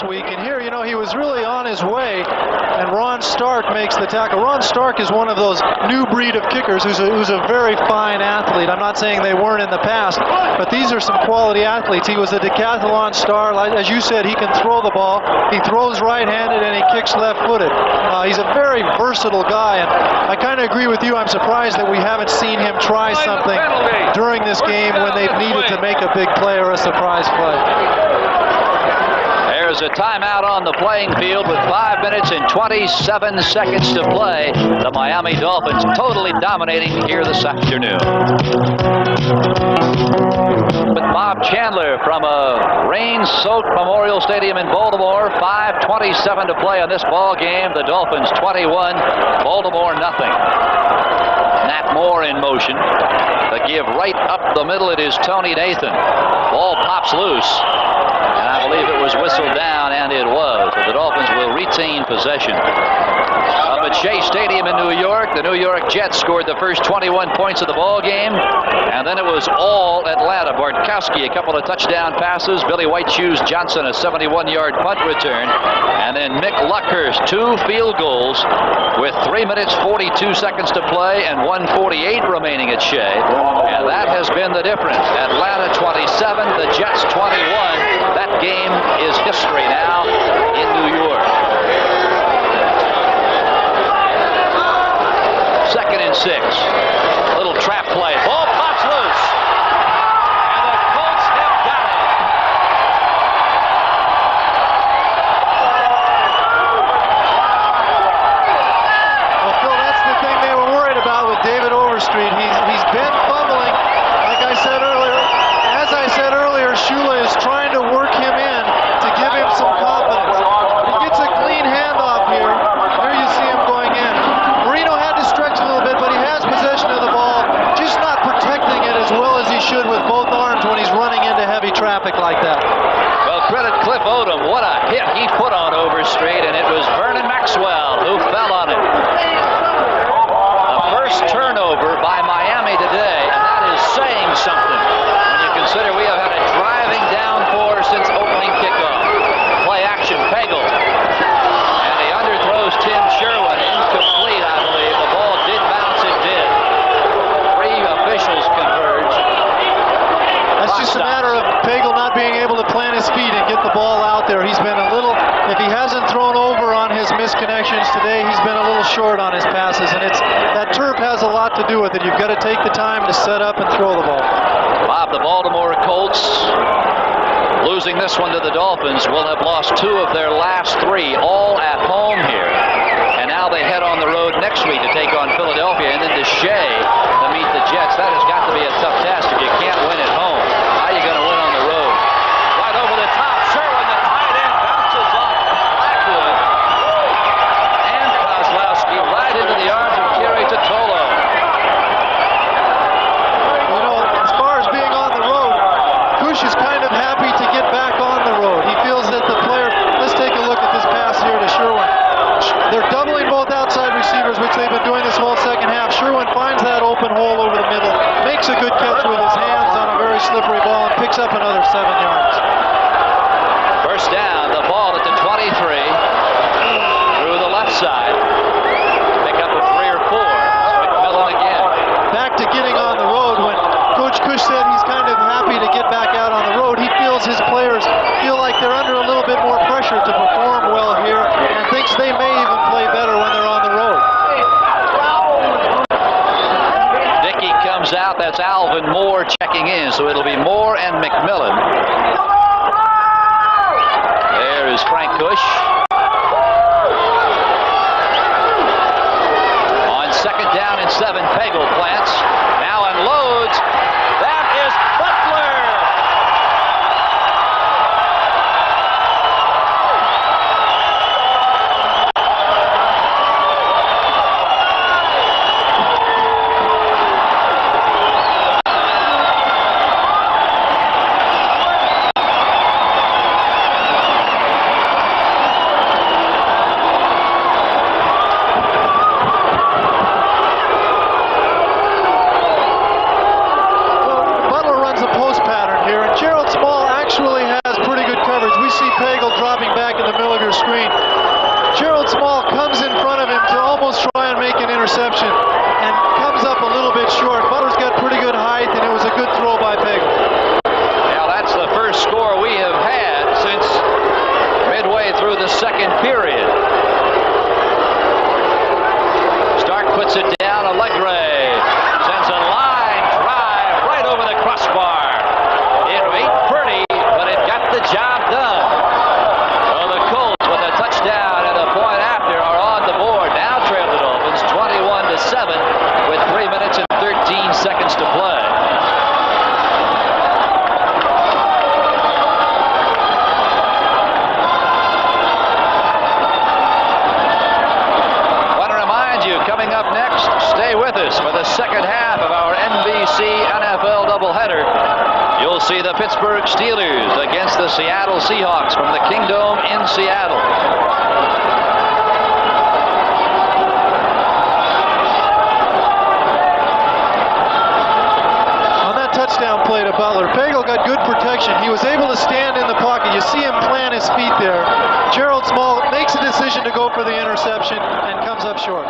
last week, and here, you know, he was really on his way, and Ron Stark makes the tackle. Ron Stark is one of those new breed of kickers who's a very fine athlete. I'm not saying they weren't in the past, but these are some quality athletes. He was a decathlon star. As you said, he can throw the ball. He throws right-handed, and he kicks left-footed. He's a very versatile guy, and I kind of agree with you. I'm surprised that we haven't seen him try something during this game when they've needed to make a big play or a surprise play. There's a timeout on the playing field with 5 minutes and 27 seconds to play. The Miami Dolphins totally dominating here this afternoon. With Bob Chandler from a rain-soaked Memorial Stadium in Baltimore. 5:27 to play on this ball game. The Dolphins 21, Baltimore nothing. Nat Moore in motion. The give right up the middle. It is Tony Nathan. Ball pops loose. And I believe it was whistled down, and it was. So the Dolphins will retain possession. Up at Shea Stadium in New York, the New York Jets scored the first 21 points of the ball game, and then it was all Atlanta. Bartkowski, a couple of touchdown passes. Billy White Shoes Johnson, a 71-yard punt return. And then Mick Luckhurst, 2 field goals with 3 minutes 42 seconds to play and 1:48 remaining at Shea. And that has been the difference. Atlanta 27, the Jets 21. That game is history now in New York. 2nd and 6. Little trap play. Ball pops loose. And the Colts have got it. Well, Phil, that's the thing they were worried about with David Overstreet. He's been fumbling, like I said earlier. As I said earlier, Shula is trying to work him in to give him some confidence. He gets a clean handoff here. Here you see him going in. Marino had to stretch a little bit, but he has possession of the ball, just not protecting it as well as he should with both arms when he's running into heavy traffic like that. Well, credit Cliff Odom. What a hit he put on Overstreet, and it was Vernon Maxwell who fell on it. The first turnover by Miami today, and that is saying something when you consider we have had a driving downpour since opening kickoff. Play action, Pagel. And he underthrows Tim Sherwin. Incomplete, I believe. The ball did bounce, it did. 3 officials converge. That's just a matter of Pagel not being able to plant his feet and get the ball out there. He's been a little, if he hasn't thrown over on his misconnections today, he's been a little short on his passes, and that turf has a lot to do with it. You've got to take the time to set up and throw the ball. Bob, the Baltimore Colts, losing this one to the Dolphins, will have lost 2 of their last 3, all at home here. And now they head on the road next week to take on Philadelphia and then to Shea to meet the Jets. That has got to be a tough task if you can't win at home. How are you going to win on the road? Right over the top, Sherwin, the tight end, bounces off Blackwood. And Kozlowski right into the arms of Kerry Totolo. You know, as far as being on the road, Kush is kind of happy to get back on the road. He feels that the player, let's take a look at this pass here to Sherwin. They're doubling both outside receivers, which they've been doing this whole second half. Sherwin finds that open hole over the middle, makes a good catch with his hands on a very slippery ball, and picks up another 7 yards. First down, the ball at the 23, through the left side. Pick up a 3 or 4. McMillan again. Back to getting on the road. When Coach Kush said he's kind of happy to get back out on the road, he feels his players feel like they're under a little bit more pressure to perform well here, and thinks they may even play better when they're on the road. Dickey comes out. That's Alvin Moore checking in, so it'll be Moore and McMillan. There is Frank Kush. On 2nd down and 7, Pagel plants. Now unloads. That is Butler. the Pittsburgh Steelers against the Seattle Seahawks from the Kingdome in Seattle. Touchdown play to Butler. Pagel got good protection. He was able to stand in the pocket. You see him plant his feet there. Gerald Small makes a decision to go for the interception and comes up short.